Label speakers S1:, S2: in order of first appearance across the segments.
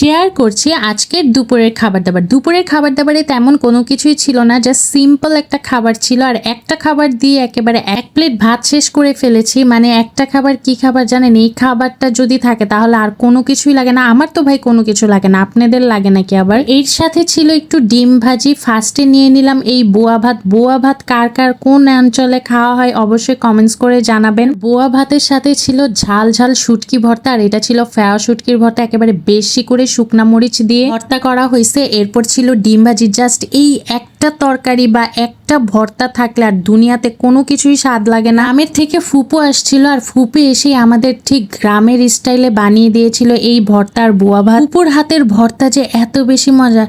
S1: Share করছি আজকের দুপুরের খাবার দাবার। দুপুরের খাবার দাবারে তেমন কোনো কিছুই ছিল না, জাস্ট সিম্পল একটা খাবার ছিল। আর একটা খাবার দিয়ে একেবারে এক প্লেট ভাত শেষ করে ফেলেছি। মানে একটা খাবার, কি খাবার জানেন? এই খাবারটা যদি থাকে তাহলে আর কোনো কিছুই লাগে না। আমার তো ভাই কোনো কিছু লাগে না, আপনাদের লাগে নাকি? আবার এর সাথে ছিল একটু ডিম ভাজি। ফার্স্টে নিয়ে নিলাম এই বোয়া ভাত। বোয়া ভাত কার কার কোন অঞ্চলে খাওয়া হয় অবশ্যই কমেন্টস করে জানাবেন। বোয়া ভাতের সাথে ছিল ঝাল ঝাল শুটকি ভর্তা, আর এটা ছিল ফেয়া শুটকির ভর্তা, একেবারে বেশি করে শুকনা মরিচ দিয়ে ভর্তা করা হয়েছে। এরপর ছিল ডিম ভাজি। জাস্ট এই একটা তরকারি বা একটা ভর্তা থাকলে আর দুনিয়াতে কোনো কিছুই স্বাদ লাগে না। আমের থেকে ফুপু আসছিল, আর ফুপু এসে আমাদের ঠিক গ্রামের স্টাইলে বানিয়ে দিয়েছিল এই ভর্তা আর বোয়া ভাত। ফুপুর হাতের ভর্তা যে এত বেশি মজা,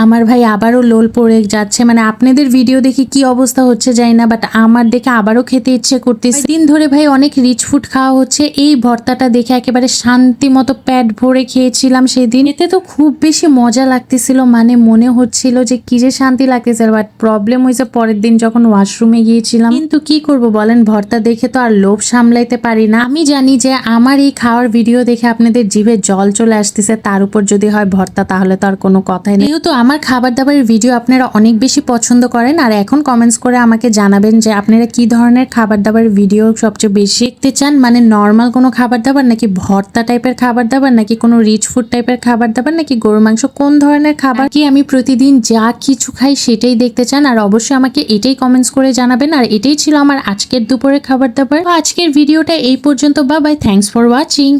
S1: আমার ভাই আবারও লোল পড়ে যাচ্ছে। মানে আপনাদের ভিডিও দেখে কি অবস্থা হচ্ছে জানি না, বাট আমার দেখে আবারও খেতে ইচ্ছে করতেছে। দিন ধরে ভাই অনেক রিচ ফুড খাওয়া হচ্ছে, এই ভর্তাটা দেখে একেবারে শান্তি মতো পেট ভরে খেয়েছিলাম সেদিন। এতে তো খুব বেশি মজা লাগতেছিল, মানে মনে হচ্ছিল যে কি যে শান্তি লাগতেছিল। বাট প্রবলেম হয়েছে পরের দিন যখন ওয়াশরুমে গিয়েছিলাম। কিন্তু কি করব বলেন, ভর্তা দেখে তো আর লোভ সামলাইতে পারি না। আমি জানি যে আমার এই খাওয়ার ভিডিও দেখে আপনাদের জিভে জল চলে আসতেছে, তার উপর যদি হয় ভর্তা তাহলে তো আর কোনো কথাই নেই। যেহেতু আমার খাবার দাবারের ভিডিও আপনারা অনেক বেশি পছন্দ করেন, আর এখন কমেন্টস করে আমাকে জানাবেন যে আপনারা কি ধরনের খাবার দাবারের ভিডিও সবচেয়ে বেশি দেখতে চান। মানে নর্মাল কোনো খাবার দাবার, নাকি ভর্তা টাইপের খাবার দাবার, নাকি কোনো রিচ ফুড টাইপের খাবার দাবার, নাকি গরুর মাংস, কোন ধরনের খাবার কি আমি প্রতিদিন যা কিছু খাই সেটাই দেখতে চান। আর অবশ্যই আমাকে এটাই কমেন্টস করে জানাবেন। আর এটাই ছিল আমার আজকের দুপুরের খাবার দাবার। তো আজকের ভিডিওটা এই পর্যন্ত। Bye bye, thanks for watching.